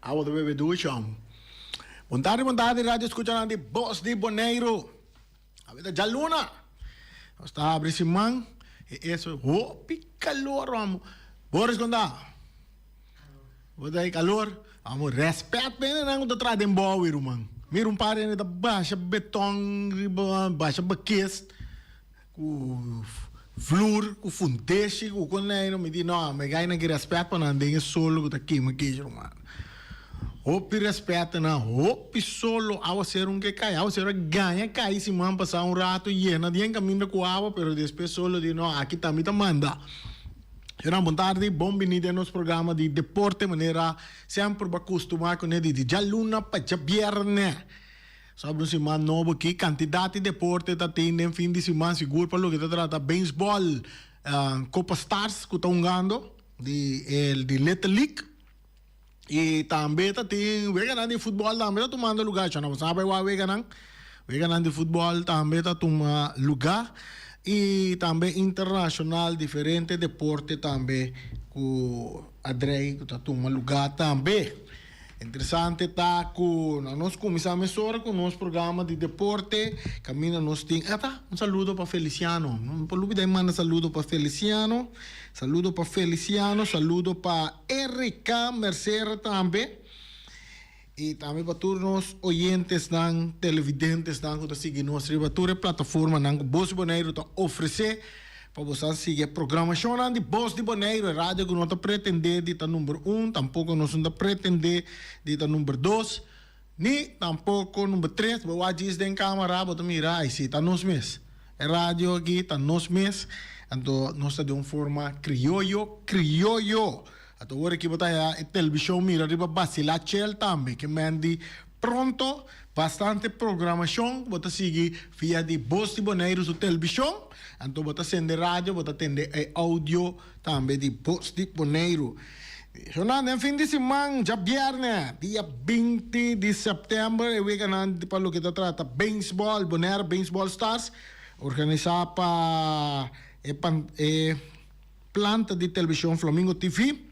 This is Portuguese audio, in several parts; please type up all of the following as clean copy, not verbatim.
Agua de bebeduchão. Vontade, rádio escutando de Voz de Boneiro. A vida de Luna. Está abre esse man. E isso, calor, amo. Boris, quando dá? Vou dar calor. Amo, respeito bem, não é atrás de boa, irmão. Mira parede da baixa beton, baixa baquês. Com flor, com fundeixe, com coneiro. Me diz, não, me ganha que respeito para não andar solo, que aqui, irmão. Opi respeita na opi solo ao ser que cai, ao ser ganha cai se man passar rato llena de caminho com água, pero depois solo de não aqui também tá manda. Era vontade de bom venida nos programa de deporte maneira sempre acostumar com ele de já luna para já viernes. Sabe se man novo aqui quantidade de deporte tá tendo fim de semana seguro para o que tá trata beisebol, Copa Stars que tá jogando de Little League. E também tem veganan de futebol também está tomando lugar. Já não sabe o veganan de futebol também está tomando lugar. E também internacional, diferente deporte também com a Drey que está tomando lugar também. Interessante está com nós começamos agora com o nosso programa de deporte. Caminha nós tem. Um saludo para Feliciano. Não pode olvidar mandar saludo para Feliciano. Saludo para Erika Mercer também. E também para todos os oyentes, televidentes, que seguem nossa plataforma, que Voz de Boneiro está oferecendo para você seguir a programação de Voz de Boneiro, rádio que não está pretender de estar número 1, tampouco não está pretender de estar número 2, nem tampouco número 3, mas o diz em câmera, para mirar, aí sim, está nos meses. A rádio aqui está nos meses. Então, nós estamos de uma forma criollo. Então, agora que botar a televisão, mira, arriba Basila Chel também, que mande pronto, bastante programação, botar seguir via de Voz de Boneiro su televisão. Então, botar acender rádio, botar atender áudio também de Voz de Boneiro. Jornada em fim de semana, já viernes, dia 20 de setembro, e we ganando para o que trata beisebol, Bonaire Baseball Stars, organizada para planta de televisão Flamingo TV.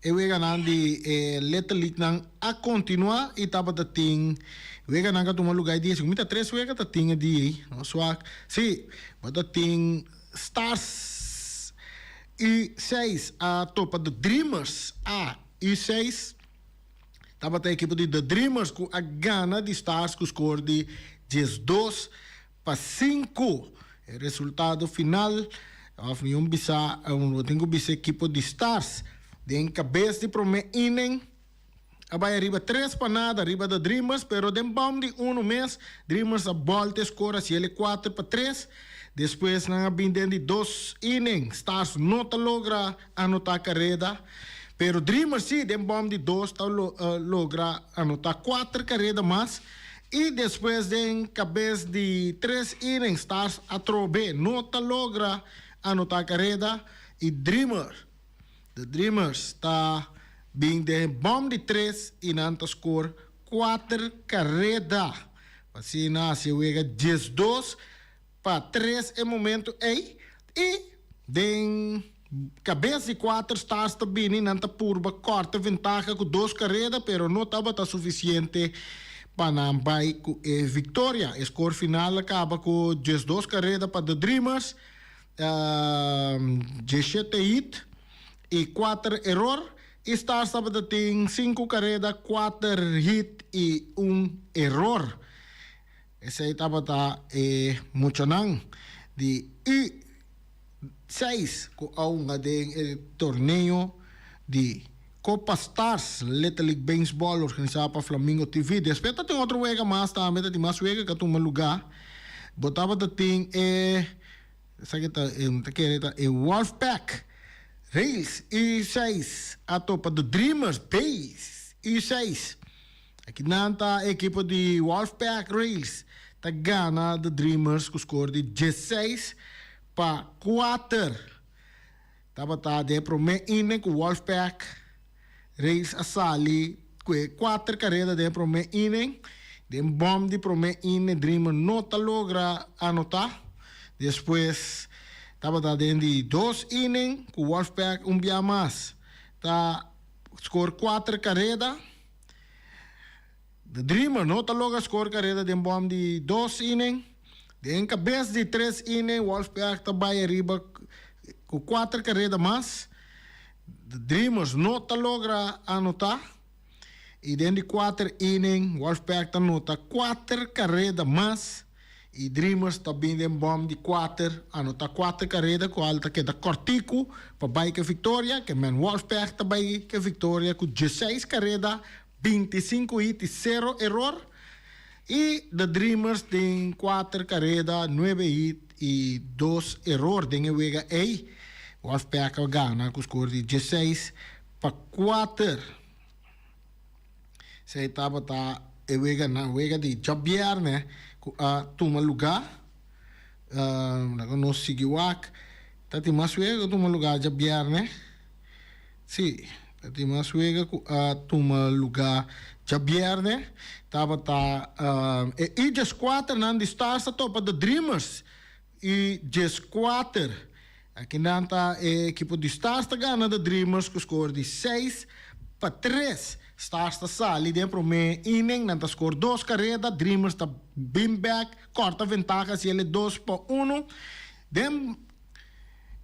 E we ganando de Little League a continuar e tava da ting. We ganando que tomar lugar dia, muita três we que tá ting dia, no swag. Sim, bota ting Stars e 6 a topa do Dreamers a e 6. Tava da equipe de The Dreamers com a gana de Stars com o score de 12 para 5. O resultado final, tenho bisa equipe de Stars. De cabeça de primeiro inning, vai arriba 3 para nada, arriba da Dreamers, pero de bom de 1 mês, Dreamers a volta escora se ele 4 para 3. Depois na bindem de 2 innings, Stars não logra anotar carreira, pero Dreamers sim, de bom de 2 logra anotar 4 carreiras mais. E depois de cabeça de 3 innings, Stars a trobe, não logra anotar carreira e The Dreamers está bem de bom de 3 e não score 4 carreiras. Assim, se wega 12 para 3 é momento aí. E de cabeça de 4 Stars está bem, não está purba, corta ventaja com 2 carreiras, pero não estava suficiente para não vai com vitória. O score final acaba com 12 carreiras para The Dreamers, 17 hit e 4 erro. Stars estava tem 5 carreiras, 4 hit e 1 erro. Esse aí estava muito não. De 6 com a de torneio de Copa Stars, Little League Baseball, organizada para Flamingo TV. Depois tem outro wega mais também, tem mais wega que toma lugar. Botava tem Wolfpack Rails e 6 a topa do Dreamers Base e 6. Aqui nanta a equipe de Wolfpack Rails tá gana do Dreamers com score de 16 para 4. Tava de primeiro inning com Wolfpack Rails a sali com 4 carreiras de primeiro inning. De bom de primeiro inning, Dreamers não logra anotar. Depois estava dentro de 2 innings, com o Wolfpack dia mais. Tá score 4 carreiras De Dreamer nota logo score carrera de bom de 2 inning. De cabeça de 3 inning, Wolfpack também arriba com 4 carreras mais. De Dreamers nota logra anotar. E dentro de 4 inning, Wolfpack anota 4 carreras mais. E Dreamers também tem bom de 4, anota 4 carreras, com alta que da cortico, para baixo que vitória, que men Wolfpack também que vitória, com 16 carreras, 25 hits e 0 erro. E The Dreamers tem 4 carreras, 9 hits e 2 erros. Tem a wega aí, Wolfpack ganha com o score de 16 para 4. Você estava a wega de Javier, né? Toma lugar, não seguiu aqui, tá mais wega toma lugar Javier, né? Sim, tá mais wega toma lugar Javier, né? Tava e just 4 nan de stars a topa de Dreamers e just 4 aqui não tá equipe de stars tá ganhando de Dreamers com score de 6 para 3. Stars está sali dentro me inning, nanta score 2 carreras, Dreamers está bem back, corta ventaja se ele 2 para 1. Dem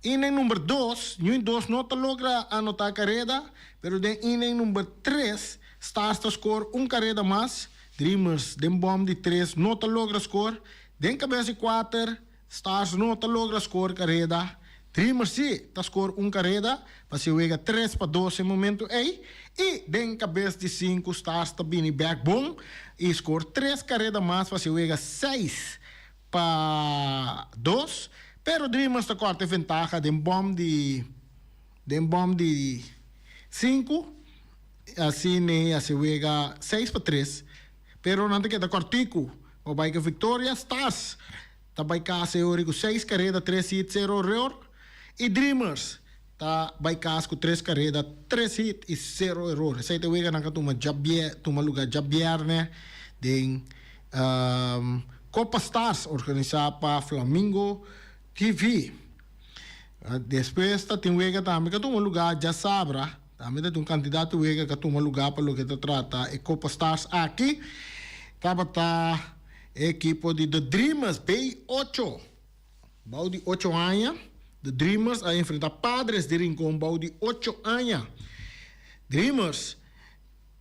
inning número 2, New 2 não logra anotar carrera, pero den inning número 3, Stars está score 1 carrera mais, Dreamers dem bom de 3 não logra score, den cabeça de 4, Stars não logra score carrera. Dreamers sim, tá score 1 carrera, para se wega 3 para 2 em momento aí. E den cabeça de 5, Stars tá bem backbone. E score 3 carreras mais, para se wega 6 para 2. Pero Dreamers tá corta ventaja, den bom de 5. Assim, né, se wega 6 para 3. Pero não te queda cortico, o vai que vitória, Stars. Tá vai casa com 6 carreras, 3 hits, 0 erro. E Dreamers tá vai casco 3 carreras, 3 hits e 0 erros. Essa é a wega na tuma lugar Javier, né? Den Copa Stars organizada para Flamingo TV. Depois tá tem wega também que tuma lugar já sabra. Também tem candidato wega que tuma lugar para o que trata e Copa Stars aqui. Tava equipe de The Dreamers B8. Bau de 8 anos. The Dreamers a enfrentar Padres de Rincón, bau de 8 anos. Dreamers,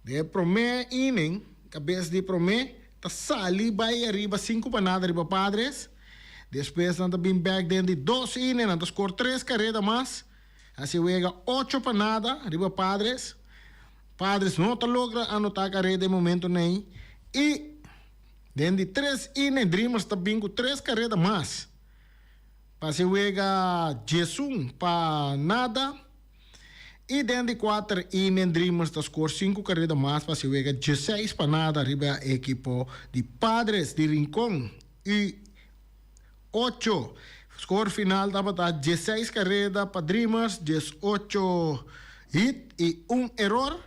de primeiro inning, cabeça de primeiro, tá sali, vai arriba 5 para nada, arriba Padres. Depois, não tá bem back dentro de 2 innings, não tá score 3 carreras mais. Assim, wega 8 para nada, arriba Padres. Padres não tá logra anotar carreira de momento nem. E, dentro de 3 innings, Dreamers tá bem com 3 carreras mais. Pase wega Jesus para nada. E dentro de 4 innings, Dreamers está score 5 carreras mais. Pase wega 16 para nada. Arriba equipo de Padres de Rincón. E 8. Score final estava 16 carreras para Dreamers. 18 hit e 1 erro.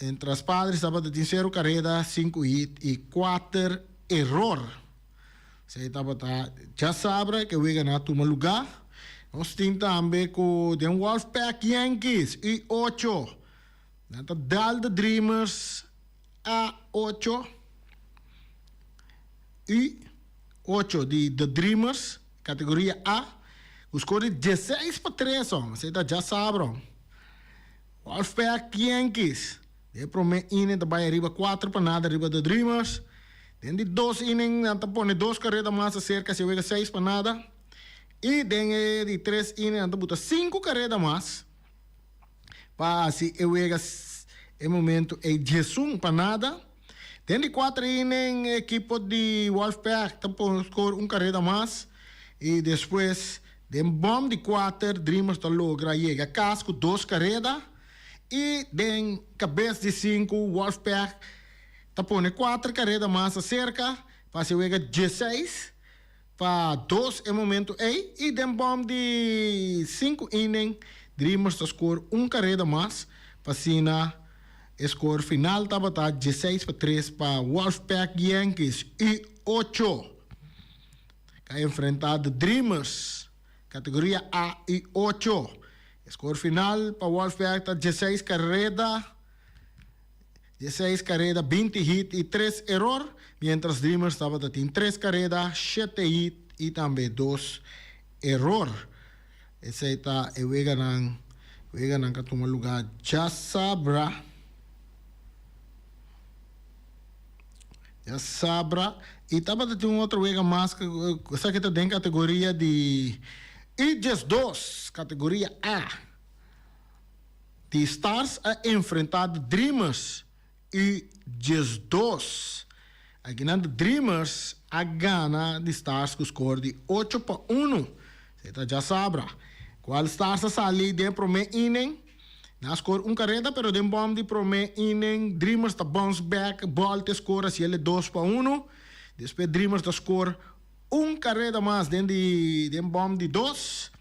Entre os Padres estava de 0 carreras, 5 hit e 4 erro. Saya estava já sabe que vai ganhar toma lugar. Nós temos também com o Wolfpack Yankees e 8. Nata dal de Dreamers a 8. E 8 de The Dreamers, categoria A. O score de 16 para 3. Você já sabe. Wolfpack Yankees. De primeiro inning, vai arriba 4 para nada, arriba The Dreamers. Dentro de 2 innings, nanta pone 2 carreras mais cerca, se wega 6 para nada. E dentro de 3 innings, nanta bota 5 carreras mais. Para se wega, em momento, é 11 para nada. Dentro de 4 innings, equipe de Wolfpack, tá por score 1 carrera mais. E depois, dentro bom de 4, Dreamers tá logra, chega casco 2 carreras. E dentro cabeça de 5, Wolfpack, tá pone 4 carreras mais cerca, para se wega 16, para 2 em momento aí, e dem bom de 5 innings, Dreamers tá score 1 carrera mais, para sina, score final tava 16 para 3 para Wolfpack Yankees e 8. Vai enfrentar The Dreamers, categoria A e 8. Score final para Wolfpack tá 16 carreras, 16 carreras, 20 hits y 3 errores. Mientras Dreamers estaba en 3 carreras, 7 hits y también 2 errores. Ese está el Weganan que toma lugar. Ya sabrá. Y estaba un otro Wegan más que está en categoría de Aegis 2, categoría A. The Stars ha enfrentado Dreamers e Aegis 2. Aqui na Dreamers a gana de Stars com score de 8-1. Você já sabe. Qual Stars a sair de primeiro inning? Na score carrera, pero de bom de primeiro inning, Dreamers ta bounce back, ball te score assim ele 2-1. Depois Dreamers ta score carrera mais dentro de bom de 2.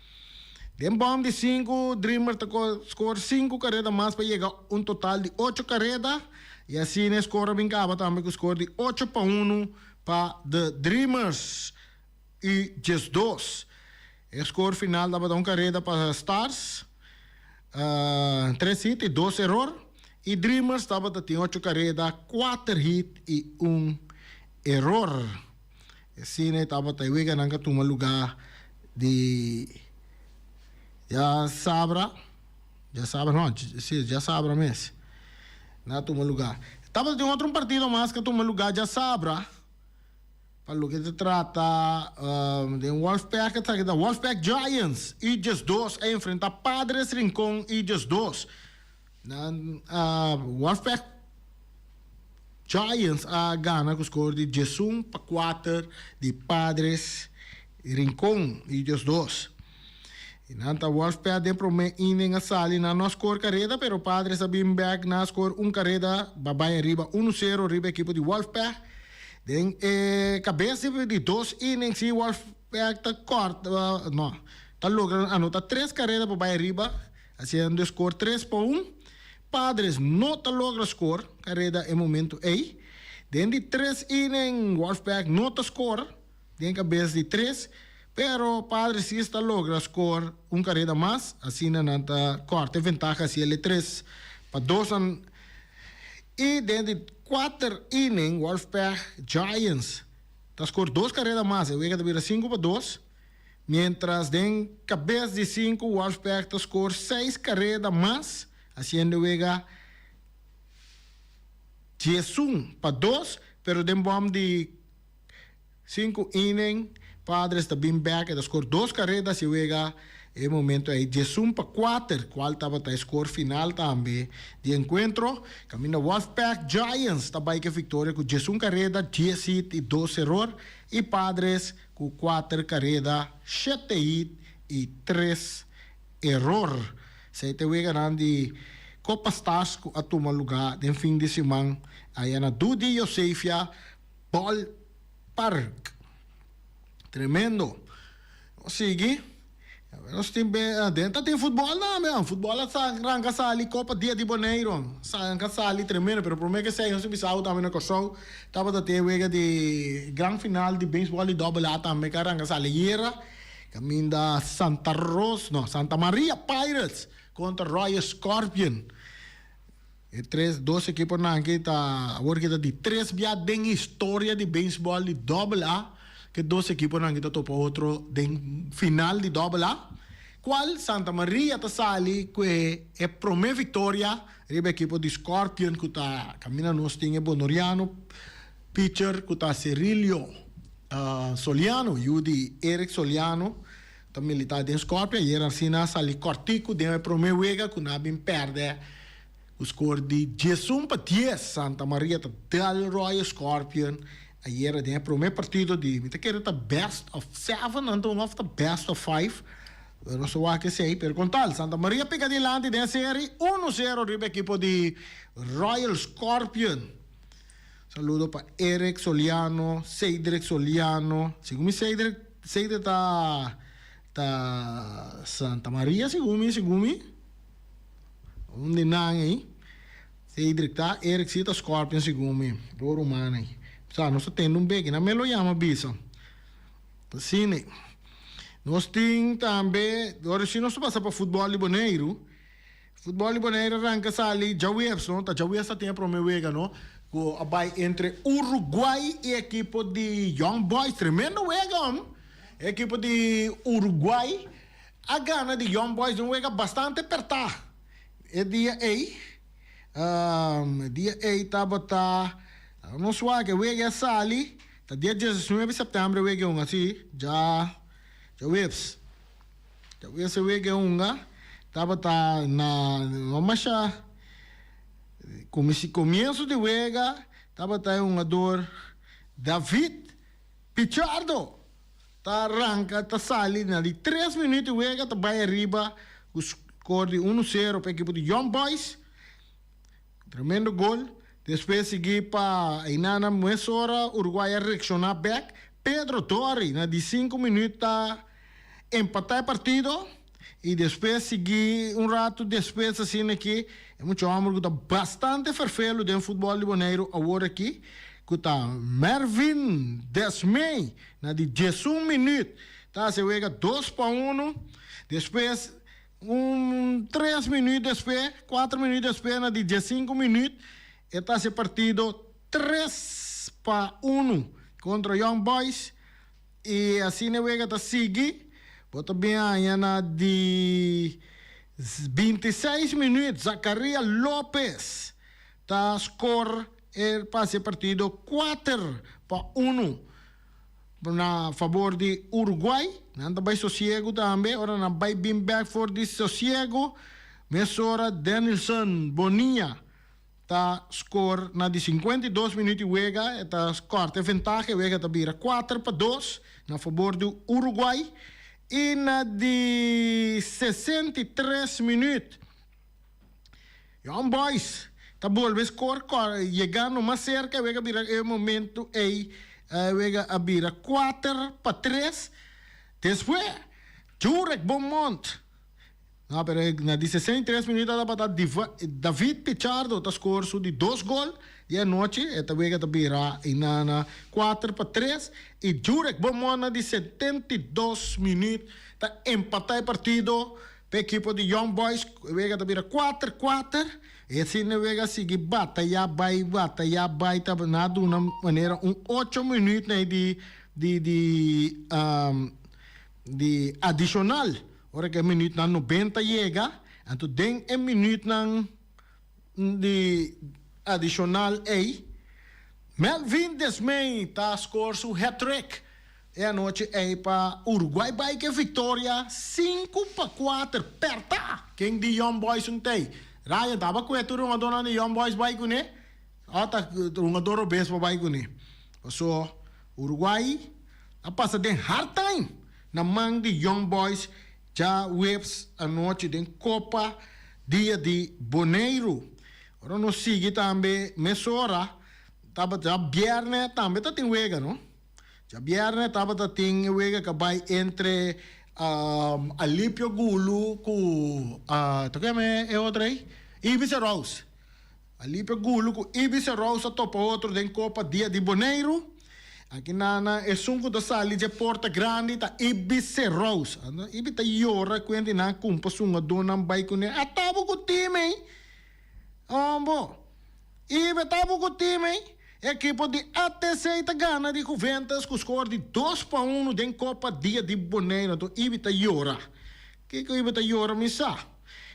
De bom de 5, Dreamers ta score 5 carreras mais para chegar a total de 8 carreras. E assim o score brincava também com o score de 8-1 para The Dreamers e Aegis 2. O score final dava uma carreira para Stars, 3 hits e 2 errores. E Dreamers estava tendo 8 carreras, 4 hits e 1 error. Assim estava tendo que tomar lugar de... Já sabra mesmo. Na toma lugar. Estava de outro partido mais que toma lugar, já sabra. Para o que se trata de Wolfpack, da Wolfpack Giants, Aegis 2, a enfrentar Padres Rincón, Aegis 2. Wolfpack Giants a gana com o score de 11-4 de Padres Rincón, Aegis 2. E nanta Wolfpack de primeiro inning a sali na no score carrera, pero Padres a been back na score carrera, babay arriba 1-0 arriba equipo de Wolfpack. Den cabeça de 2 innings e Wolfpack ta corta, ta logra anota 3 carreras babay arriba, haciendo score 3-1. Padres não ta logra score carrera em momento aí. Den de 3 innings Wolfpack não ta score, den cabeça de 3. Pero Padres sí está logra score carrera más, así nanta corte ventaja hacia el 3-2. Y dentro de 4 innings, Wolfpack Giants está score 2 carreras más, el de 5-2. Mientras den cabeza de 5, Wolfpack está score 6 carreras más, haciendo Vega 10-2, pero den bomb de 5 innings. Padres está bem back, está score 2 carreras e chega em momento aí 11-4, qual estava a score final também de encontro. Camina Wolfpack Giants está aí que vitória com 11 carreras, 10 hits e 2 errores. E Padres com 4 carreras, 7 hits e 3 errores. Se te chega de Copa Stars a tomar lugar no fim de semana aí na Dudi Josefia Ballpark. Tremendo. Sigue. Nós temos dentro tem futebol não, meu. Futebol arranca sali Copa Dia de Boneiro. Arranca sali tremendo, pero por mim que sei, nós bisau também na show. Tava da TV de gran final de beisebol de double A também que arranca sali era. Caminho da Santa Maria Pirates contra Royal Scorpion. E 2 equipos na que tá, agora de 3 viagens de história de beisebol de double A. Que 2 equipos não estão topo outro de final de double A. Qual Santa Maria está sali que é a primeira vitória riba equipo de Scorpion que está caminhando nós tinha Bonoriano pitcher que está Cirilio Soliano e o de Eric Soliano está militar de Scorpion e era assim na sali cortico de a primeira vega que não bem perde o score de 11-10 Santa Maria está Del Royal Scorpion. Ayer era o primeiro partido de me querer tá best of 7, então não tá best of 5. Eu não sei o que sei, pero com tal Santa Maria pega adiante da série 1-0 riba equipo de Royal Scorpion. Saludo para Eric Soliano, Cedric Soliano. Segundo Cedric tá Santa Maria, segundo onde não aí. Cedric tá, Eric cita Scorpion segundo do Romano aí. Nós temos bem, não me lo chama bisa. Assim, nós temos também, agora se nós passamos para futebol de Boneiro, Futebol de Bonaire arranca sali, já webs, não? Tá já webs tem para me wega, não? Com a vai entre Uruguai e equipo de Young Boys, tremendo wega, equipo de Uruguai, a gana de Young Boys não wega bastante apertar. É dia aí, tava não sei que wega sali, tá dia 19 de setembro wega assim, já webs. Já webs wega tava na masha começo de wega tava um jogador David Pichardo tá arranca tá sali na de 3 minutos wega tá vai arriba o score de 1-0 para a equipe de Young Boys, tremendo gol. Depois segui para Inana Muesora, Uruguai a reaccionar back. Pedro Torre na de 5 minutos empatar partido. E depois segui rato depois assim aqui é muito amor que está bastante ferfelo dentro do futebol de Bonaire agora aqui que está Mervin Desmey na de 11 minutos tá se wega 2-1 depois 3 minutos depois 4 minutos depois na de 15 minutos está se partido 3-1 contra Young Boys e assim a wega está seguindo. Bota bem aí na de 26 minutos, Zacaria Lopes tá score para esse partido 4-1 na favor de Uruguai. Nanda vai sossego também, ora na vai bem back for de sossego. Mesora Denilson Boninha tá score na de 52 minutos wega, tá corte vantagem, wega tá vira 4-2 na favor do Uruguai. E na de 63 minutos, Young Boys tá volve score, chegando mais cerca, vega vira o momento aí, vega a vira 4-3. Depois, Jurek Beaumont, não, pero na de 63 minutos David Pichardo tá score de 2 gols. E a noite, esta vega vira na 4-3. E Jurek Beaumont na de 72 minutos tá empatar o partido para a equipe de Young Boys. Vega vira 4-4. E assim a vega sigue batalha vai, tá na de uma maneira 8 minutos né, de adicional. Ora que minuto na 90 chega, então tem minuto na de adicional aí. Melvin Desmey tá score su hat-trick. E a noite aí para Uruguai vai que vitória 5-4 perta. Quem de Young Boys não tem. Raya tava com uma dona de Young Boys vai com né? Ata uma dona bes vai com né. So Uruguai a passa de hard time na mão de Young Boys. Já webs a noite de Copa Dia de Bonaire. Ora não sigue também mesora. Tava já viernes também tá tem wega, não? Já viernes tava tá tem wega que vai entre Alípio Gulu com tu que é outra aí? Ibiza Rose. Alípio Gulu com Ibiza Rose a topa outro de Copa Dia de Bonaire. Aqui na é sunco da sali de Porta Grande tá Ibiza Rose. Ibita yora quando na kumpa sunga dona vai com né. Atabo com time. Ombo. Ibe tabo com o time. Equipe de ATC tá gana de Juventus com score de 2-1 de Copa Dia de Bonaire. Então, Ibita Yora. Que Ibita Yora misa?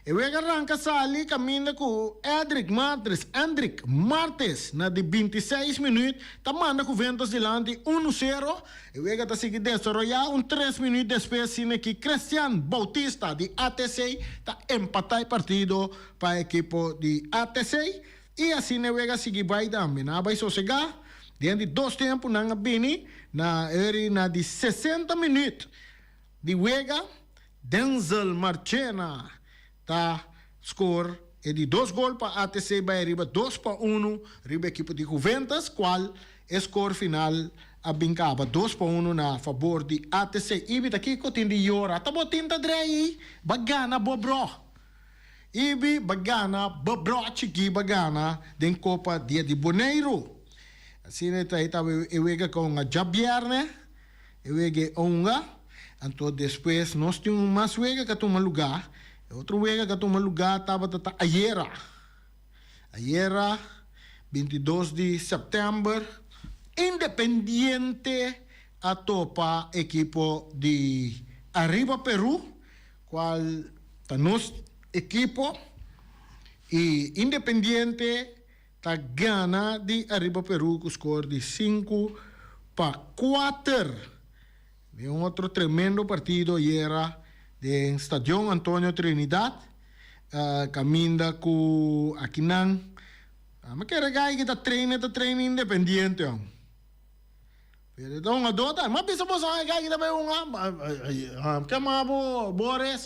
E wega arranca sali caminha com Andrick Martes na de 26 minutos. Tá manda Juventus delante 1-0. E wega tá seguindo desarrollar 3 minutos depois sino que Cristian Bautista de ATC tá empatar o partido para a equipe de ATC. E assim ne wega seguir vai também. Na vai sossegar. Dentro de 2 tempos na bini na de 60 minutos. De wega Denzel Marchena tá score é de 2 gols para ATC vai arriba 2-1 riba equipe de Juventus qual score final a bincava 2-1 na favor de ATC. Ibi aqui ko tindi yora tabo tinta drei bagana bobro. Ibi bagana bobro chiki bagana den Copa Dia de Bonaire. Assim tá ewega com a Jabierne ewega onga. Então depois nós temos mais wega que toma lugar. Outro wega que toma lugar estava ayer, 22 de setembro, Independiente a topa equipo de Arriba Peru, qual tá nos equipo, e Independiente tá gana de Arriba Peru com score de 5-4. De outro tremendo partido ayer de Estadio Antonio Trinidad, caminda com aqui não, mas que regai que tá treino Independiente. Pero ito nga dota, mabisa mo sa kaya kita ba yung kama po Boris,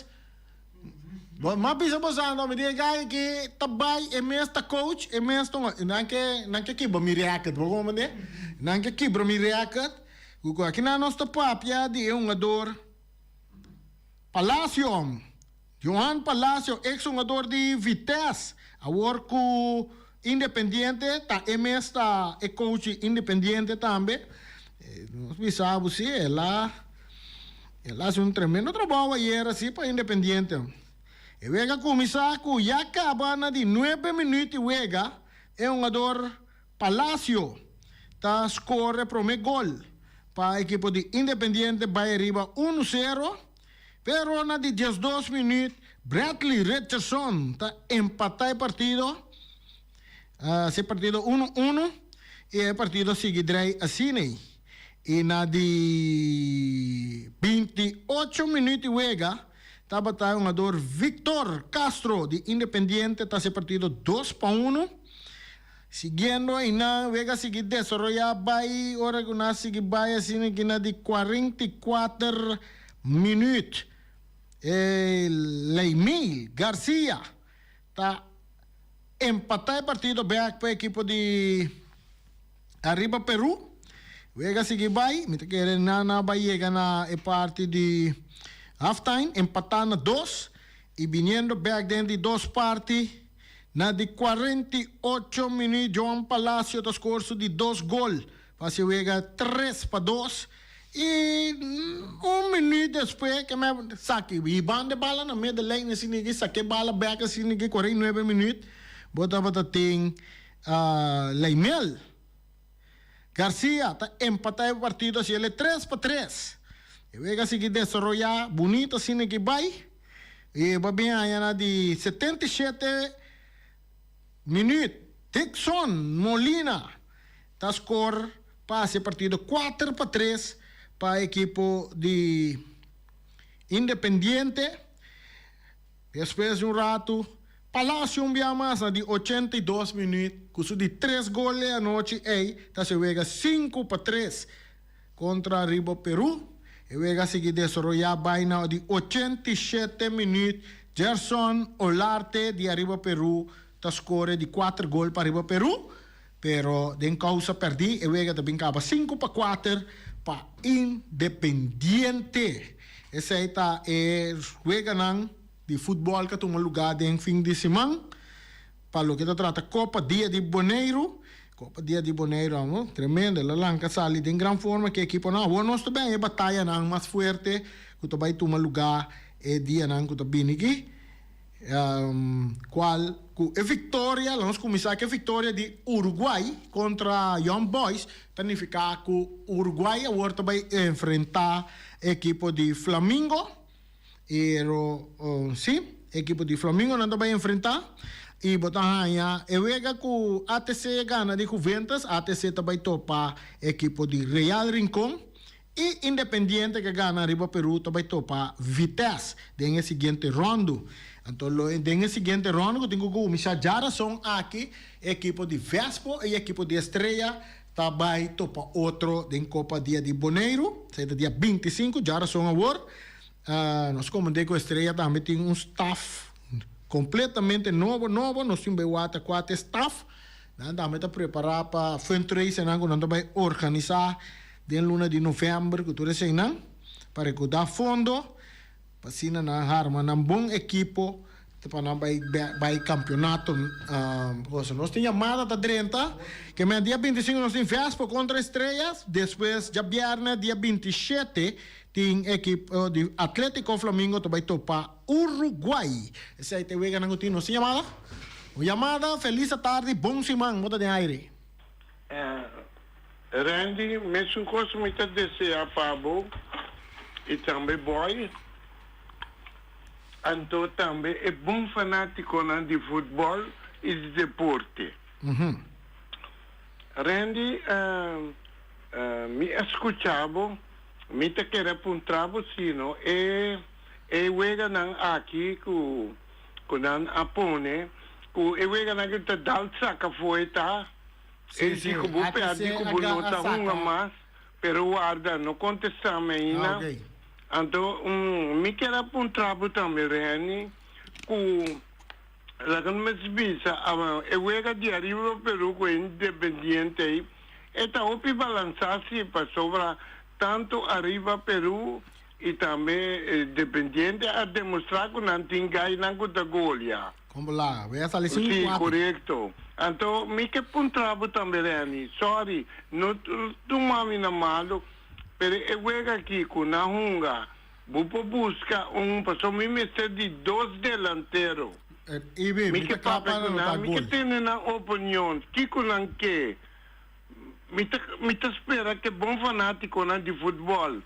mabisa mo sa ano, hindi kaya ki tabay emes ta coach, emes to nanke kibra mi react, bago mo de, nanke kibra mi react, kuko kinanos ta papya di yung ador Palacio, Johan Palacio, ex-jugador de Vitesse, awar ku Independiente, ta emes ta coach Independiente também. Nós pensávamos se ela fez tremendo trabalho ayer assim para Independiente. E vega começar com já acaba de 9 minutos e vega é jogador Palacio tá score primeiro gol para a equipe de Independiente vai arriba 1-0, pero na de 12 minutos Bradley Richardson tá empatar o partido, esse partido 1-1 e o partido seguirá assim. E na de 28 minutos e wega, estava o jogador Victor Castro de Independiente, está se partido 2-1. Seguindo, e na wega seguir desarrollar, vai, ora que na seguir vai, assim, que na de 44 minutos. Leimil Garcia está empatar o partido back para a equipe de Arriba Peru. Vega seguir vai, me quer na vai chegar na parte de halftime, empatar na 2 e vindo back dentro de 2 partes, na de 48 minutos, João Palacio das curso de 2 gol, para se vega 3-2 e 1 minuto depois que me saque, e bande bala na meia da linha, assim ninguém saque bala back assim ninguém 49 minutos, bota tem Leimel Garcia está empatar o partido, assim, ele é 3-3. E vai seguir desarrollar bonito, assim, que vai. E vai bem aí, de 77 minutos, Dixon Molina está score para esse partido 4-3 para a equipe de Independiente. Depois de rato, Palacio mais de 82 minutos, com de 3 goles a noite, está se vega 5-3 contra Arriba Peru. E vega seguir desarrollar vaina de 87 minutos, Gerson Olarte de Arriba Peru, está score de 4 goles para Arriba Peru, pero de causa perdi, e vega também acaba 5-4 para Independiente. Esse aí está, vega não, de futebol que toma lugar em fim de semana, para o que trata Copa Dia de Boneiro, tremenda, la lanca sali em grande forma que a equipe não, nós também é batalha não mais forte, que vai tomar lugar é dia não que também aqui, qual é vitória, vamos começar com a vitória de Uruguai contra Young Boys, significa que o Uruguai agora vai enfrentar a equipe de Flamengo. Sim, a equipe de Flamengo não vai enfrentar e botar aí e vega com ATC gana de Juventus, ATC também topa a equipe de Real Rincón e Independiente que gana Arriba Peru também topa Vitesse em seguinte rondo. Então, em seguinte rondo, eu tenho que começar já são aqui a equipe de Vespo e a equipe de Estrela também topa outro em Copa Dia de Boneiro, será dia 25, já são agora. Nós comandei com a Estrela também tem staff completamente novo, nós temos quatro staff, também está preparado para o fundraiser, nós também organizar de luna de novembro, que tudo assim, para dar fundo, para assim, armar um bom equipo, para não vai campeonato, nós temos chamada da 30, que no dia 25 nós temos Vespo contra Estrelas, depois, já viernes, dia 27, ting equipo de Atlético Flamingo to baito pa Uruguay. Ese aí te wega nang utino si llamada. O llamada, feliz tarde, bom simang, mota de aire. Randy, mesmo coisa me deseja Pablo e também boy. Então também é bom fanático de futebol e de deporte. Randy, me escutava, me te queria apontar sino e wega nang aqui ku nan apone, ku e wega nang kita dalsa ka foita. Sì, E dico, bupe, dico, nota una mas, pero guarda, non contestame ina. Ok. Anto, mi chiede appuntato también, Reni, cu la che mi svisa, e wega di arrivo Perù, con independiente, e ta opi balanzarsi per sopra, tanto arriva Perù, e también dependiente a dimostrare che non tingai nanco da golia. Como lá, vai essa lição. Sì, corretto. Então, mi che puntravo também, Reni. Sorry, non tu mami na malo, per e wega aqui com na hunga, bupo busca passo mi mette di dos delantero. Ibi, Mi che papa mi che tiene na opinione, chi con anche. Mi te spera che buon fanatico di football.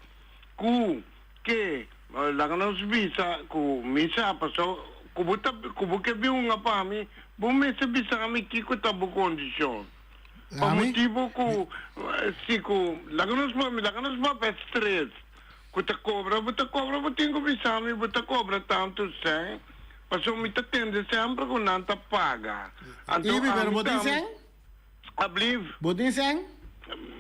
Che la conoscenza mi sa passo kubuke bi nga pami bume se bisami kiko tabu condition pa motivo laganos ma pe stress buta cobra butingo bisami buta cobra tanto se paso mi ta tende sempre con nanta paga Ibi pero botin sen? Abliv Botin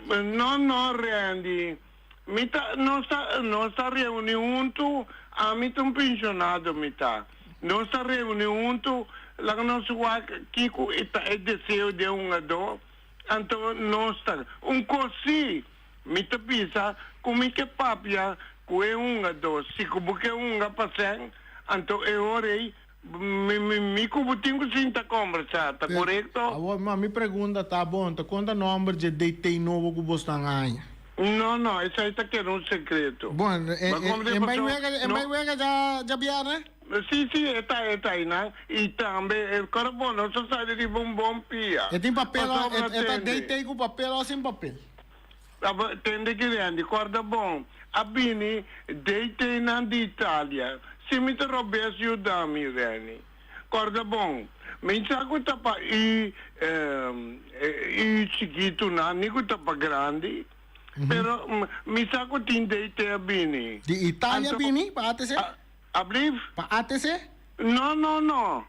no Randy mita non sta riunione tu a mita un pensionato mita non sta riunione la non si va Kiko è deseo di un ado anto non sta un così mi capisa come che papia che un ado si come che un pasen anto e ore mi cubutingo sinta conversata corretto ma mi pergunta tá bom tá quanto número de DT novo que você tem no esa está que un secreto bueno en Bayuega já viaja Sì, está e também o carbono só sai de bom pia. E tem papel, é deitei com papel ou sem papel? Tende que grande, guarda bom. Abini deitei na de Itália. Se me troubesse aiutami, Reni. Guarda bom. Me saco tapa e chiquito na, nico tapa grande. Pero me saco tin deitei abini. De Itália bini, para se? Abliv? Pa ATC? No.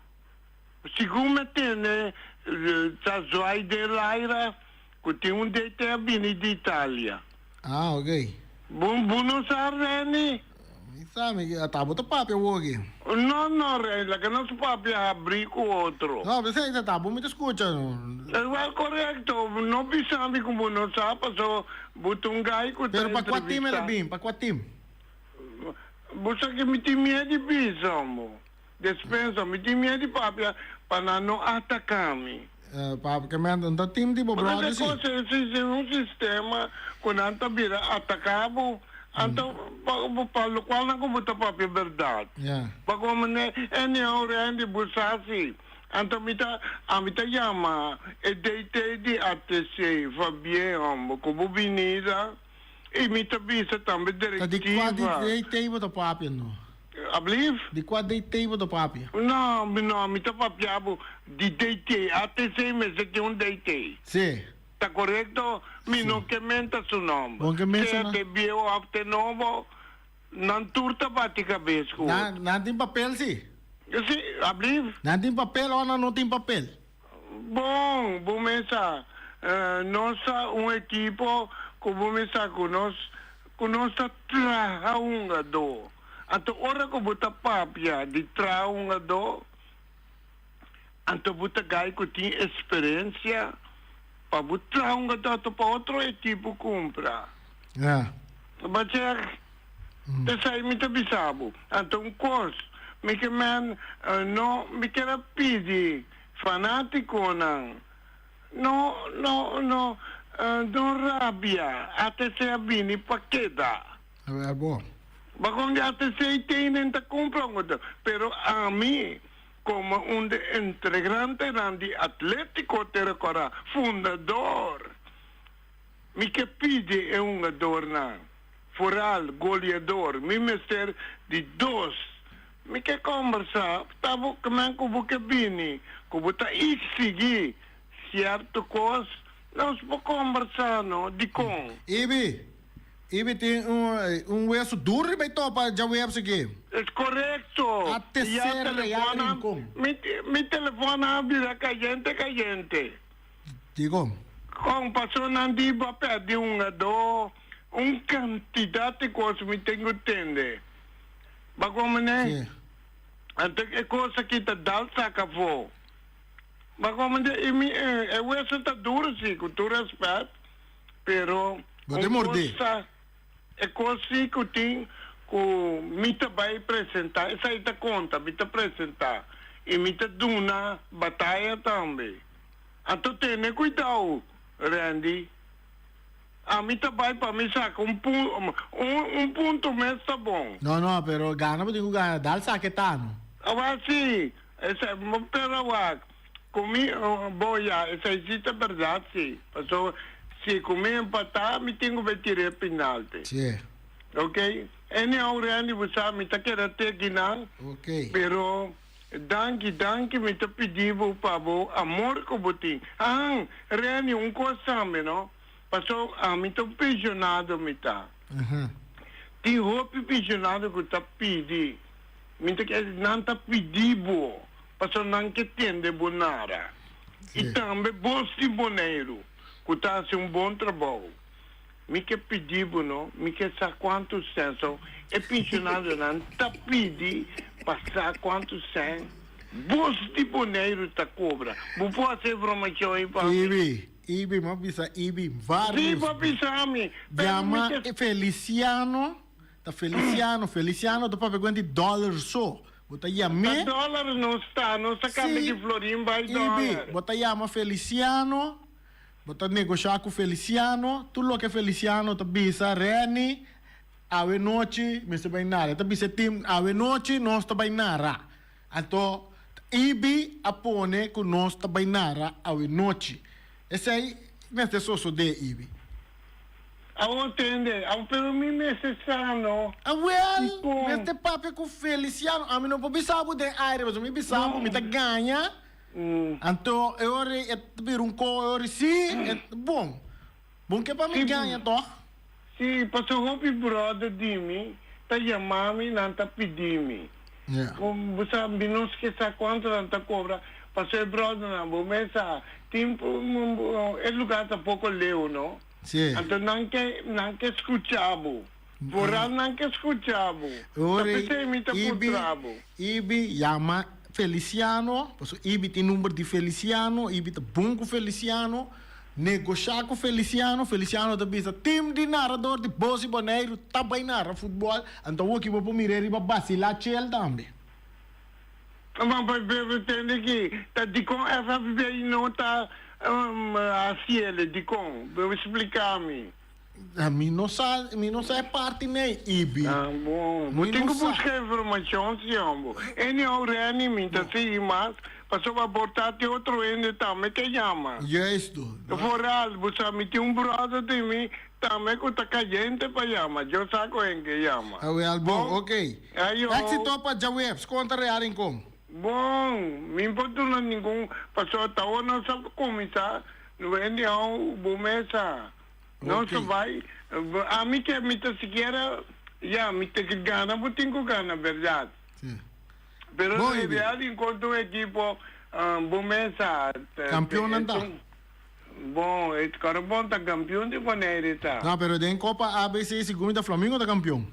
Siccome tiene la Zoai dell'Aira, che tiene un DT bini d'Italia. Ah, ok. Buono sa Reni? Mi sa, tabo to papia uogi. No, Reni, la che non si papia abrico altro. No, però sei tabo, mi ti ascoltano. Corretto, non bisogna come non sa, passo butto un gai con Pero pa qual time ele bim? Pa qual time? Busa che mi ti miedi bisogno. Despensa, mi ti miedi papia, para non attaccami. Porque me anda time tipo Mas brother é sim. coisa, se um sistema, quando anta vira atacado, então, para o qual não como tá papia verdade. Yeah. Para como né, é neurende busasi. Então, a mita chama, e deitei de ATC, Fabiano, como vinida, e mita bisa também Tá de qual diretiva. deitei do papia no? Abliv? De qual deitei do papia? No, mita papiabo di deitei, ATC, mas é que um deitei. Sim. Está corretto? Mi non che menta su nome. Non che menta su nome. Se te bio afte novo, non turta bati cabesco. Não tem papel sim. Sì, abliv? Não tem papel ou não tem papel? Bom mesa. Nossa equipo, como mesa conosco tra un do. Anto ora ko buta papia di tra un do. Anto buta gai ko ti experiência. Pa buta un do pa outro equipo compra. Yeah. Mas te sai mi te bisabo. Anto un corso. Mi che man no mi che rapidi fanatico nan. No, non rabbia, a te se abbini pacchetta. A ver, bom. Bagong ya te se tienen te compran otro. Pero a mí, como un integrante de Atlético Terracora, fundador, mi que pide es un adorno, foral, goleador, mi mister de dos. Mi que conversa, estava como que vini, como está exigir certo coisa, nós vamos conversar, não, de com. Ibi tem hueso duro bij topa já web aqui. É correto. A terceira real com. Mi telefone abre caliente. Digo. Com passou na diba pede quantidade de coisas me tenho entender. Bagom né? Sim. Até que coisa que tá dal saca vo. Bagom né? E o hueso tá duro sim, com todo respeito, pero Vou morder. É coisa que tem que me vai apresentar, essa aí tá conta, me tá apresentar e me tá duna batalha também. Então tenha cuidado, Randy. A mim tá vai para me sacar um ponto mesmo tá bom. Não, pero gana porque gana dal saquetano. Agora sim, essa pero agora comigo boia, essa existe verdade sim. Passou se comer empatar, me tenho que tirar penalti. Sim. Ok? Ene Randy você me tá querendo ter guinan. Ok. Pero danke me tá pedindo para o amor que eu tenho. Randy coisa não? Passou a mim tá pensionado me tá. Tem roupa pensionado que tá pedindo. Me tá que não tá pedindo. Passou não que tem de bonara. E também bolso boneiro. Que tá assim bom trabalho. Me que pedido não, me que sabe quantos centos. É pensionado não tá pedindo passar quantos centos. Bolso de boneiro tá cobra. Vou fazer informação aí para Ibi, mas bisa Ibi vários. sim, para pisar-me. Chama Feliciano. Tá Feliciano, tá para $20 só. Bota O dólar não está cabe de florim vai dólar. Ibi, bota chama Feliciano. Bota negociar com Feliciano. Tudo que Feliciano tá bisa Reni. Ave noite, me se vai nada. Tá bisa team ave noite, nós tá vai nada. Então, Ibi apone com nós tá vai nada ave noite. Esse aí, nesse sosso de Ibi. Eu entendo, pero me necessário. Well, neste papo com Feliciano, a mim não pode saber de aire, mas me bisabo, me tá ganha. Então, eu é vir eu sim, é bom. Bom que para me ganha, toh. Sim, passou o brother de mim, tá chamando-me, não tá pedindo-me. Você não esqueça quanto não tá cobra. Passou o brother, não, vou começar. Tempo, é lugar tá pouco leu, não? Sim. Então não que escutavo. Porra, não que escutavo. Ibi chama Feliciano, Ibi tem número de Feliciano, Ibi tá bom com Feliciano, negociar com Feliciano tá bisa time de narrador de Bosi Boneiro, tá bem narra futebol, então o que vou para mirar e para vacilar chel também. Mas para entender que tá de com essa aí não tá assim ele de com, vou explicar-me. A mim não sai parte nem Ibi. Bom, eu tenho que buscar informação, senhor. Ele é me tá sim, mas passou a botar outro ende também que chama. Isso. Foral, você me tem brother de mim também que tá caliente para chamar. Eu saco em que chama. Bom, ok. Éxito para Jawebs, conta real em como? Bom, me importa nenhum, passou tá ou não sabe começar, não é nem bom mesa. Não se vai, a mim que me tá sequer, me tem que ganhar, mas tenho que ganhar, verdade. Sim. Pero na realidade, enquanto o equipo, bom mesa. Campeão não tá. Bom, esse cara bom tá campeão de Boneiro, tá. Não, pero tem Copa ABC, segundo da Flamengo tá campeão.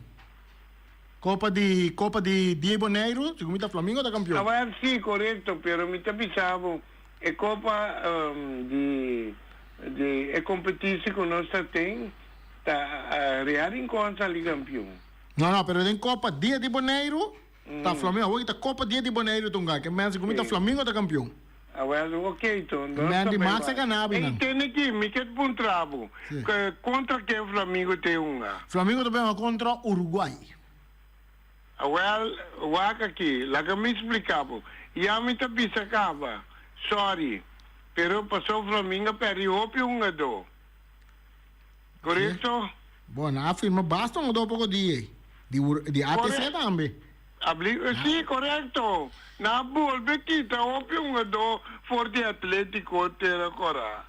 Copa de Diego Boneiro, segundo da Flamengo tá campeão. Agora sim, correto, pero me tá pensando, é Copa de competição que nós tem, tá real em conta ali campeão. Não, pero tem Copa Dia de Boneiro, tá Flamengo, hoje tá Copa Dia de Boneiro tunga, que mesmo segundo da Flamengo tá campeão. Well, ok, então. Man, di Max é ganhar, E não. tem aqui, me quer bom trabo. Sim. Contra quem o Flamengo tem uma? Flamengo também é contra Uruguai. Well, waka aqui, lá que me explicava. E a mim também acaba. Sorry. Pero passou o Flamengo per Opio um do. Correto? Bom, na firma basta um pouco de ATC também. Sì, corretto. Na bolbe kita Opio um do forte Atletico terra cora.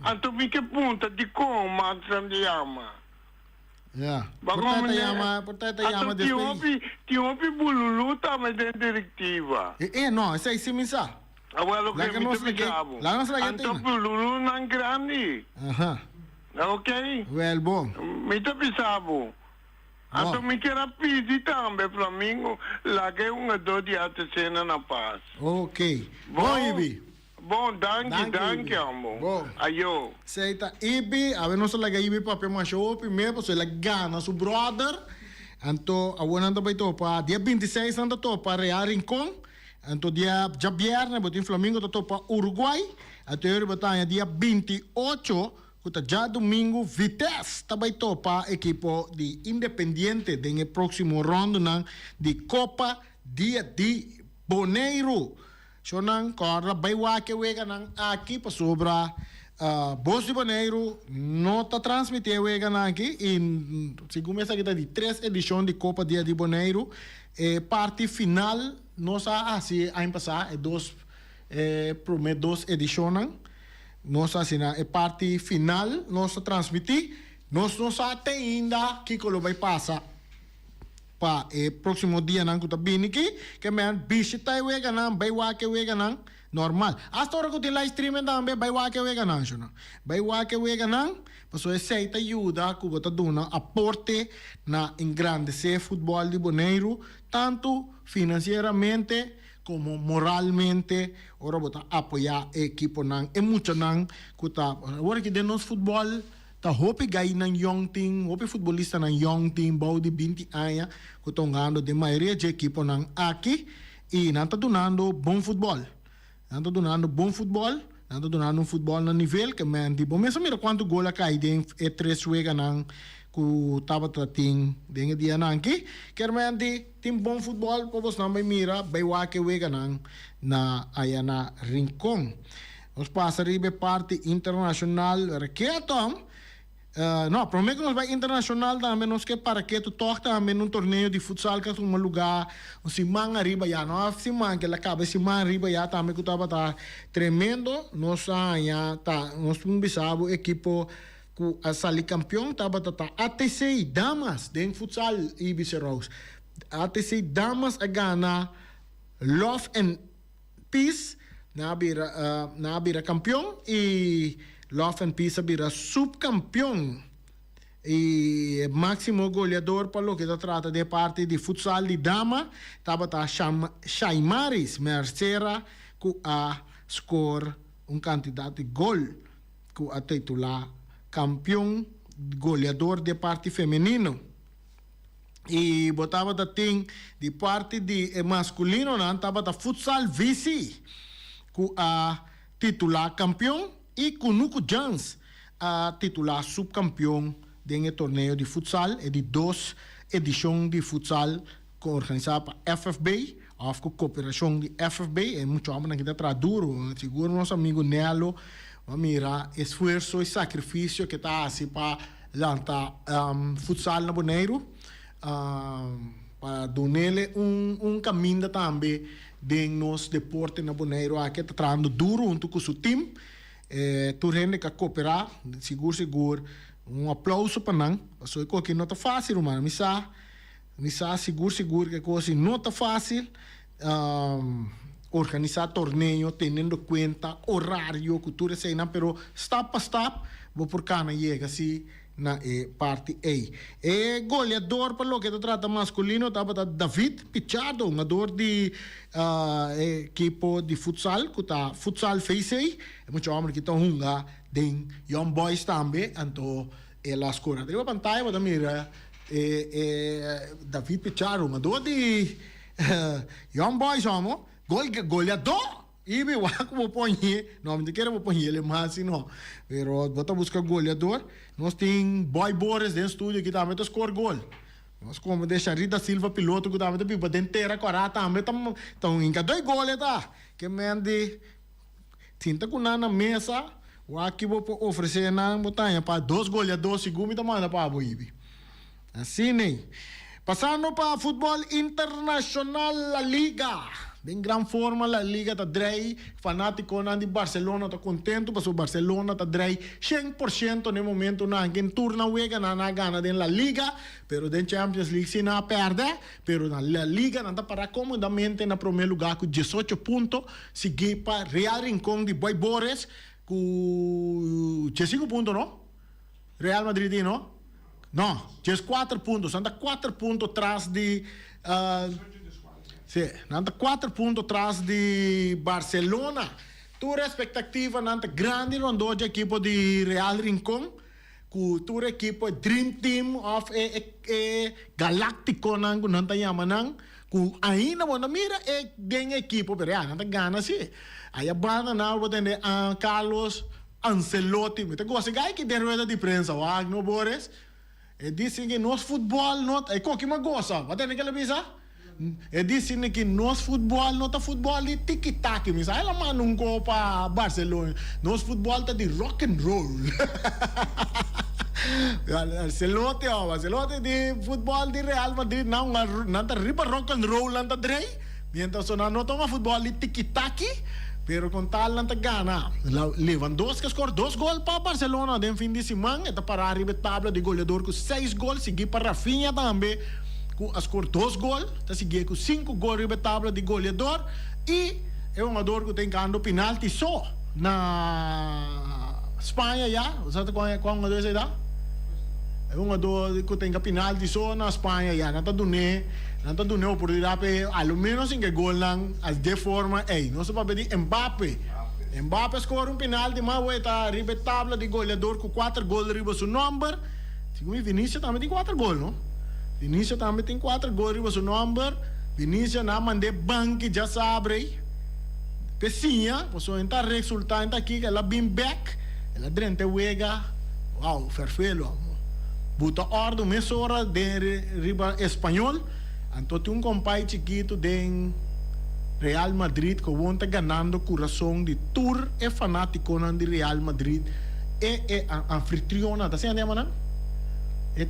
Anto mi che punta di com Max Andiama. Yeah. Portanto, Anto ti opi bululu tama den direttiva. No, essa é sim, missa. Awalo Lá che que mi nós te lagi- pensavo. lá nós lagi Anto tem. bululu nan grandi. Aha. Ok? Well, bom. Mi te pensavo. Anto mi che rapidi tambe Flamengo la che un do di altre cena na paz. Ok. Bom, Ibi. Bom, danke, Ibi. amo. Bom. Ayo. Seita Ibi, a ver, nós lagi Ibi para pema show, primeiro, porque ele gana su brother. Anto, a buona anda para topa, dia 26 anda topa Real Rincón. Anto dia já viernes, botin Flamengo topa Uruguai. Anto eu botanha dia 28, kuta já domingo Vitesse também topa equipo de Independiente den próximo rondo nan de Copa Dia de Boneiro. So nang korla baywa ke wega nang aqui para sobra Bos de Boneiro não está transmitindo aqui e se começa aqui de 3 edições de Copa Dia de Boneiro parte final nós assim ano passado prometo 2 edições nós assim parte final nós transmitir nós até ainda que colo vai passar para próximo dia não que bem aqui que me visita e wega não vai wa que wega não normal hasta hora que tem live streaming também vai wa que wega não vai wa que wega não para essa ajuda que bota dona aporte na engrandecer futebol de Boneiro tanto financeiramente como moralmente ora bota apoiar equipo não é muito não que tá agora que dentro futebol ta hopi gai ng young team, hopi futbolista ng young team, bau di 20 anya, kutongando de maioria de equipo ng aqui, e nanta donando bom futebol. Nanta donando bom futebol, nanta donando futebol na nível, que man, di bom, mesa mira quanto gola cai den e 3 wega ng ku taba trating den dia nang ki, ker man di tim bom futebol, popos nambay mira, baywa ke wega ng na ayana Rincón. Os passa ribe parte internacional, requietom, no, prometo que nós vai internacional também, nós que para que tu toca também num torneio de futsal que é um lugar, um simão arriba já, não é simão que ela acaba simão arriba já também que estava tá tremendo, nós já tá, nós bisabo equipo que a sali campeão estava tá ATC Damas dentro futsal e Rose, ATC Damas a Ghana, Love and Peace na bira campeão e Love and Peace abira subcampeão e máximo goleador para lo que se trata de parte de futsal de dama estava tá Shaimaris Mercera com a score quantidade de gol com a titular campeão goleador de parte feminino e botava da ting de parte de masculino não estava da futsal vice com a titular campeão e Kunuku Jans a titular subcampeão do torneio de futsal e de 2 edições de futsal organizada para FFB of com cooperação de FFB e muito homem que está duro seguro nosso amigo Nelo mira esforço e sacrifício que está assim para lançar futsal na Boneiro para dar-lhe caminho também de nosso deporte na Boneiro que está trabalhando duro junto com o seu time tu rende que cooperar seguro aplauso para nós só que não está fácil mano me sa seguro que coisa não está fácil organizar torneio tendo em conta horário cultura sei não pero step a step vou por cá na chega assim na parte A goleador para lo que se trata masculino estava David Pichardo um jogador de equipo de futsal que está futsal face é muito homem que está junga den young boys também então ela escora deu pantalla para mira David Pichardo um jogador de young boys homo goleador Ibi wako mo ponye, no, não quero mo ponye ele mas não. Pero bota buscar goleador. Nós tem Boy Boris dentro do estúdio que também score gol. Nós como deixa Rita Silva piloto que também pipa dentera corata também tão inca 2 goles tá. Que mende tinta com na mesa, o aqui vou oferecer na montanha para 2 goleadores segundo me manda para o Ibi. Assim nem. Passando para futebol internacional La Liga. Em grande forma, La Liga está drei. Fanático de Barcelona está contento, porque o Barcelona está drei 100% no momento na que turna uega na gana de La Liga, pero den Champions League se não perde, pero na La Liga não está para comodamente na primeiro lugar com 18 pontos, seguir para Real Rincón de Boy Boris com 5 pontos, não? Real Madrid, não? Não, 4 pontos, anda 4 pontos atrás de sim, anda 4 pontos atrás de Barcelona. Tua expectativa anda grande rondou de equipo de Real Rincón, com tua equipo Dream Team of Galáctico nang nanta yamanang, com ainda bona mira bem equipo, pero ya nanta gana sim. Aí a banda na hora de Carlos Ancelotti, me te gosta gai que der rueda de prensa, no Boris. Dizem que nosso futebol não é qualquer uma gosta, vai ter naquela visa. Dizem que nosso futebol não tá futebol de tic-tac, mas ela manda para Barcelona. Nosso futebol tá de rock and roll. Ancelotti de futebol de Real Madrid não tá riba rock and roll não tá drei. Mientras não toma futebol de tic-tac. Pero com tal não gana. Lewandowski score 2 gols para Barcelona no fim de semana. Está para arriba tabla de goleador com 6 gols. Seguir para Rafinha também com score 2 gols. Está seguir com 5 gols arriba tabla de goleador. E é um jogador que tem ganho penalti só na Espanha já. Sabe qual jogador é esse? É um jogador que tem penalti só na Espanha já. Não está dando oportunidade para ao menos em que gol lang as de forma não se pode pedir Mbappé score penalti mas vai estar arriba tabla de goleador com 4 gols arriba seu número. Segundo Vinícius também tem 4 gols, não? Vinícius também tem 4 gols arriba seu número. Vinícius na mande banque já sabe pecinha, posso entrar resultado aqui que ela bem back, ela drente wega. Wow, perfeito. Buta ordem mesora de riba espanhol. Então tem compadre chiquito de Real Madrid que está ganando coração de tour é fanático de Real Madrid é anfitriona, está sendo manan? É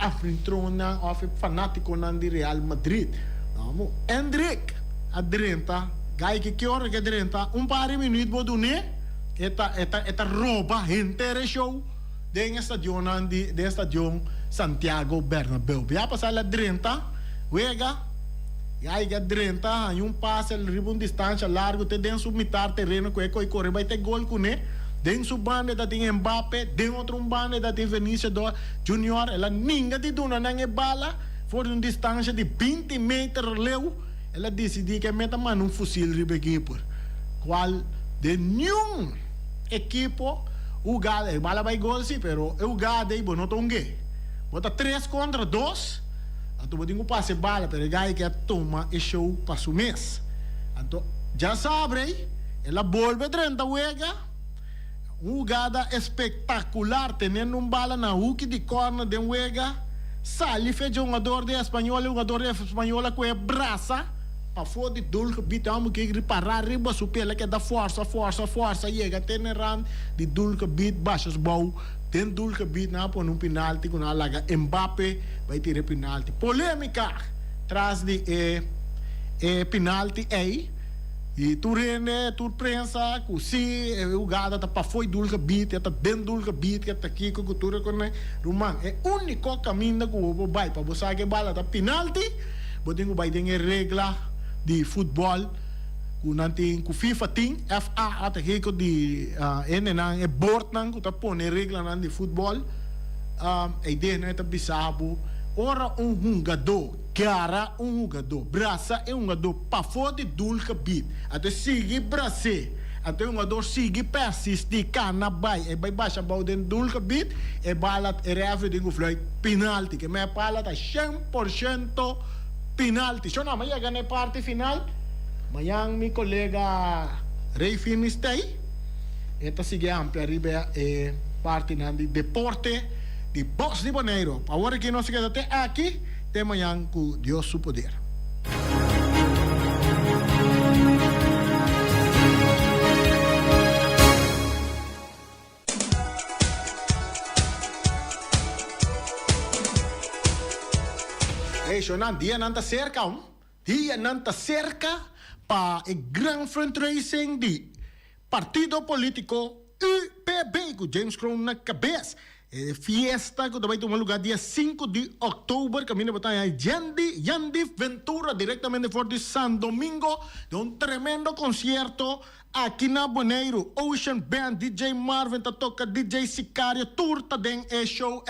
anfitriona of fanático de Real Madrid. Vamos, Hendrik, adrenta, gai que hora que adrenta, par de minutos vou donar, esta roupa inteira show de estadio Santiago Bernabéu. Já passar a 30, wega, e aí que 30, e passe, riba distância largo, te den submitar terreno, que é correr, vai ter gol com ele, den subande da tem Mbappé, den outro bande da tem Vinícius Junior, ela ninguém de duna não bala, for distância de 20 metros leu, ela decidiu que meta mano fuzil riba equipo, qual de nenhum equipo o gada, bala vai gol sim, pero o gada aí não tongue. Bota 3 contra 2. Então vou ter passe bala, pero gai que toma e show para o mês. Então já sabe, ela volve 30 wega. Jogada espetacular, tendo bala na hook de corner de wega. Sali fez jogador de espanhol com a braça. Para fora de dulce, bitamos que reparar riba supela que dá força, chega até na rand de dulce bit baixas bom, tem dulce bit na por um penalti com a laga Mbappé vai tirar penalti. Polêmica traz de penalti e tu rende, tu prensa, que se o gada tá para foi dulce bit, tá bem dulce bit que tá aqui com cultura com Roman. É o único caminho que o vai para você que bala tá penalti, botinho vai ter regra de futebol com FIFA tem FA até que de nang board nang que tá põe regra nang de futebol a ideia não é tá bizarro ora jogador cara jogador braça é jogador para fora de dulce bit até seguir braço até jogador seguir persiste cana vai baixa bal den dulce bit e bala e reve de fly penalti que me bala tá 100% penalti. Só não, mas já ganhei parte final. Mayang mi colega Ray Finistay. Esta sigue amplia arriba parte de deporte de Boss de Bonaire. Agora que nós chegamos até aqui, tem mayang com Deus su poder. Shonan, dia nanta cerca, dia nanta cerca para o gran fundraising de partido político UPB, com James Crown na cabeça. Fiesta que vai tomar lugar dia 5 de outubro, caminho para Yandi Ventura, diretamente de San Domingo, de um tremendo concerto aqui na Bonaire. Ocean Band, DJ Marvin, toca DJ Sicario, turta den show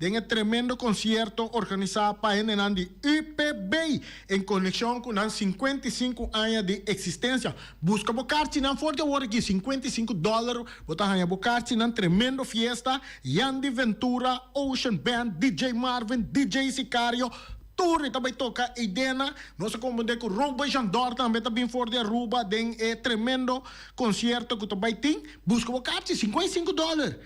de um tremendo concerto organizado para Nandi UPB, em conexão com os 55 anos de existência. Busca bocarti na forte hora aqui, $55, botar a bocarti na tremendo fiesta, Yandi Ventura, Ocean Band, DJ Marvin, DJ Sicario, Turri também toca Idena, nós acomodamos com Robo Jandor também também for de Aruba, tem tremendo concerto que também tem, busca o carte $55.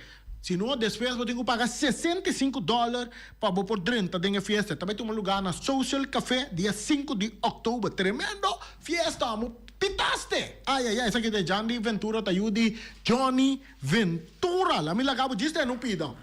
Se não, depois eu tenho que pagar $65 para por dentro da festa. Também tem um lugar na Social Café, dia 5 de outubro, tremendo festa, pitaste! Ai, essa aqui é Johnny Ventura, tá de Johnny Ventura, lá me lagabo disso, não pidam.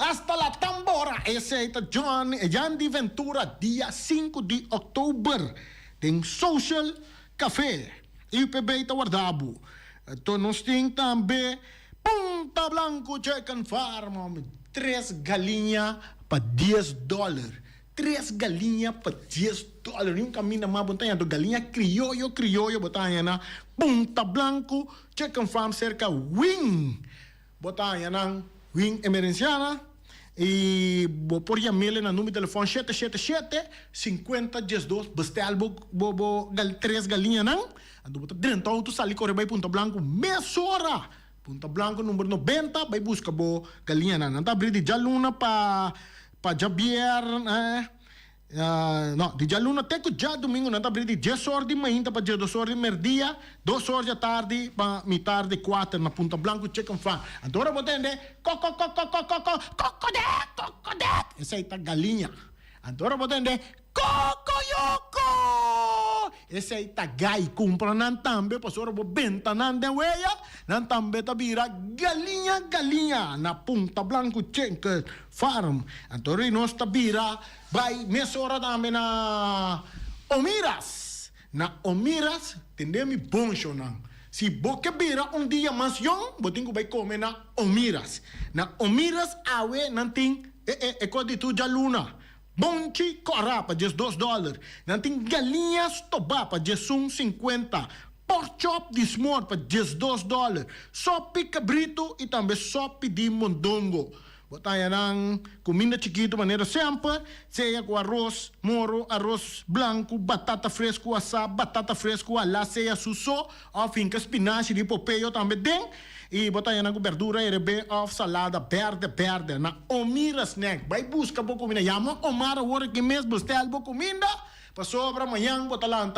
Hasta la tambora, esse é Johnny Ventura, dia 5 de outubro, tem Social Café, IPB Itaguardabo. Então nós temos também Punta Blanco Chicken Farm, 3 galinhas para $10. 3 galinhas para $10. Um caminho mais bonito, galinha criollo, botar na Punta Blanco Chicken Farm, cerca Wing, botar na Wing Emerenciana. E vou pôr a mail no número de telefone 777-5012. Bestel bo 3 galinhas, não? Ando botar dentro, tu sali corre vai Punta Blanco, mesora. Punta Blanco, número 90, vai buscar bo galinha, não? Não tá abrindo de Jaluna para Javier, não, de Jaluna até que já domingo, não tá abrindo de 10 horas de manhã para 2 horas de merdia, 2 horas da tarde para metade de 4 na Punta Blanco Chicken Farm. Agora vou entender, cocodé. Essa aí tá galinha. Agora vou entender, cocoyoco. Esse aí tá gai, compra nan tambe, pasora vou benta nan de weia, nan tambe tá vira galinha na Punta Blanco Chicken Farm. Agora nós tá vira, vai mesora também na Omiras. Na Omiras, entendeu-me bom chonan. Se você vira dia mais young, você vai comer na Omiras. Na Omiras, awe não tem coisa de tu já luna. Bonchi corá para $2. Não tem galinhas tobá para $1,50. Pork chop de smor para $2. Sope cabrito e também sope de mondongo. Botar yang comida chiquito maneira sempre, seja com arroz moro, arroz branco, batata fresco assado, batata fresco alá, seja suso, ou finca espinafre de popeio também tem. E botar yang com verdura e rebe of salada verde na Omira snack. Vai buscar boa comida, yama Omara hora que mesmo estel boa comida, para sobra amanhã botar lá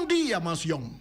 dia mais young.